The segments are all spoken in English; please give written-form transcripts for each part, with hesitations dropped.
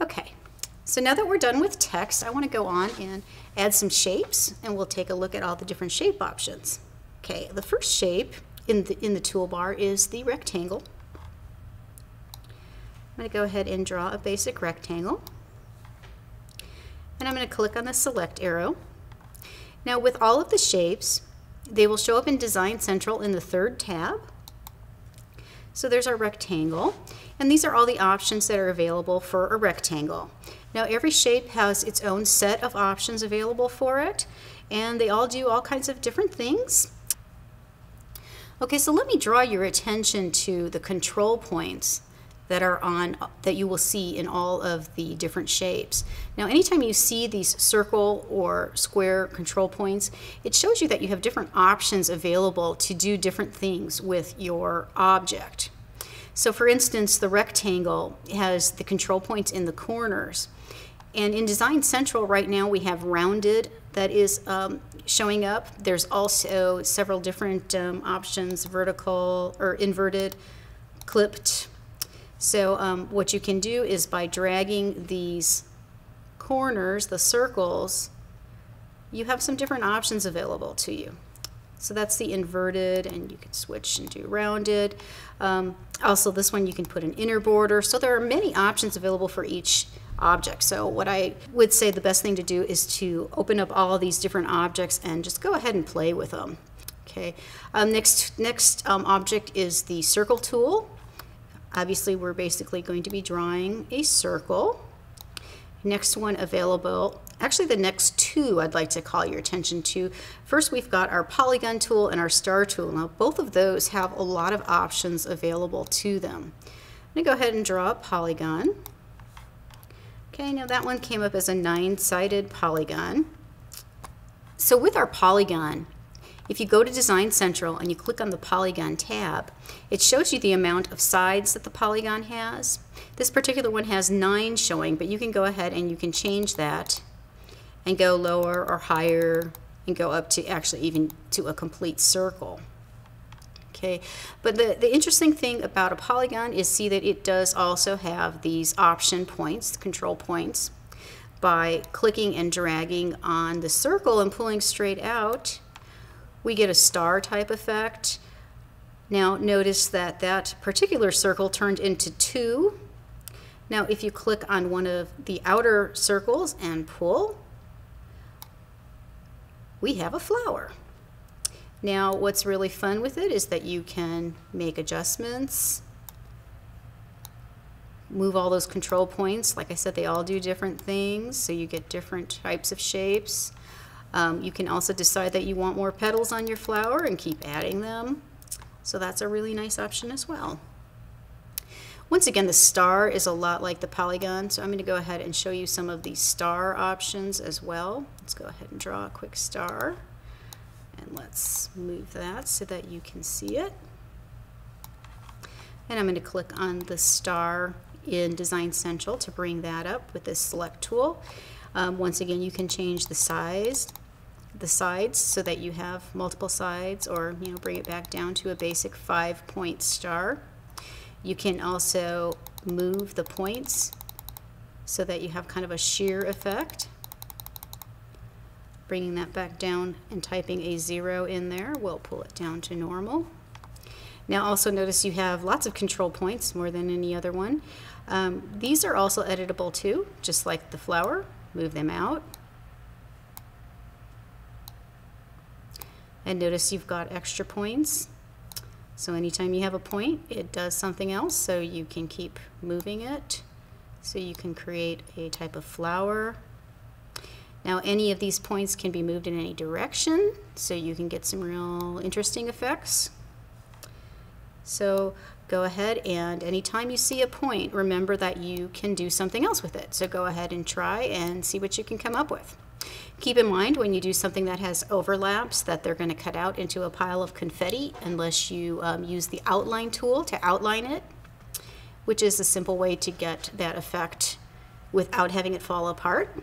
Okay, so now that we're done with text, I want to go on and add some shapes, and we'll take a look at all the different shape options. Okay, the first shape in the toolbar is the rectangle. I'm going to go ahead and draw a basic rectangle, and I'm going to click on the select arrow. Now with all of the shapes, they will show up in Design Central in the third tab. So there's our rectangle, and these are all the options that are available for a rectangle. Now every shape has its own set of options available for it, and they all do all kinds of different things. Okay, so let me draw your attention to the control points that you will see in all of the different shapes. Now anytime you see these circle or square control points, it shows you that you have different options available to do different things with your object. So for instance, the rectangle has the control points in the corners. And in Design Central right now we have rounded that is showing up. There's also several different options, vertical or inverted, clipped. So what you can do is by dragging these corners, the circles, you have some different options available to you. So that's the inverted, and you can switch and do rounded. Also this one you can put an inner border. So there are many options available for each object. So what I would say the best thing to do is to open up all of these different objects and just go ahead and play with them. Okay. Next object is the circle tool. Obviously we're basically going to be drawing a circle. Next one available, actually the next two I'd like to call your attention to. First we've got our Polygon tool and our star tool. Now both of those have a lot of options available to them. I'm going to go ahead and draw a polygon. Okay, now that one came up as a 9-sided polygon. So with our polygon, if you go to Design Central and you click on the Polygon tab, it shows you the amount of sides that the polygon has. This particular one has 9 showing, but you can go ahead and you can change that and go lower or higher and go up to actually even to a complete circle. Okay, but the interesting thing about a polygon is see that it does also have these option points, control points. By clicking and dragging on the circle and pulling straight out, we get a star type effect. Now notice that that particular circle turned into 2. Now if you click on one of the outer circles and pull, we have a flower. Now what's really fun with it is that you can make adjustments, move all those control points. Like I said, they all do different things, so you get different types of shapes. You can also decide that you want more petals on your flower and keep adding them. So that's a really nice option as well. Once again, the star is a lot like the polygon, so I'm going to go ahead and show you some of the star options as well. Let's go ahead and draw a quick star, and let's move that so that you can see it. And I'm going to click on the star in Design Central to bring that up with this select tool. Once again, you can change the sides so that you have multiple sides, or bring it back down to a basic 5-point star. You can also move the points so that you have kind of a shear effect. Bringing that back down and typing a 0 in there will pull it down to normal. Now also notice you have lots of control points, more than any other one. These are also editable too, just like the flower. Move them out. And notice you've got extra points. So anytime you have a point, it does something else, so you can keep moving it. So you can create a type of flower. Now any of these points can be moved in any direction, so you can get some real interesting effects. So go ahead, and anytime you see a point, remember that you can do something else with it. So go ahead and try and see what you can come up with. Keep in mind when you do something that has overlaps that they're going to cut out into a pile of confetti unless you use the outline tool to outline it, which is a simple way to get that effect without having it fall apart.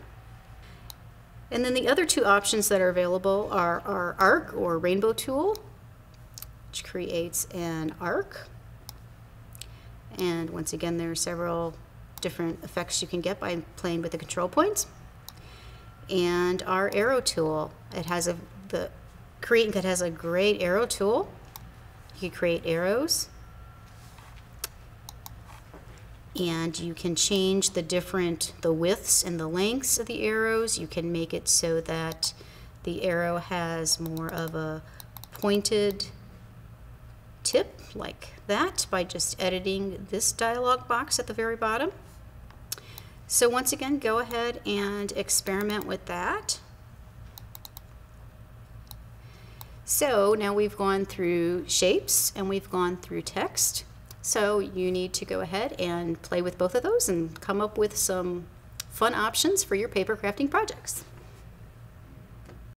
And then the other two options that are available are our arc or rainbow tool, which creates an arc. And once again, there are several different effects you can get by playing with the control points. And our arrow tool, it has the Create Ink has a great arrow tool. You can create arrows, and you can change the widths and the lengths of the arrows. You can make it so that the arrow has more of a pointed tip like that by just editing this dialog box at the very bottom. So once again, go ahead and experiment with that. So now we've gone through shapes and we've gone through text. So you need to go ahead and play with both of those and come up with some fun options for your paper crafting projects.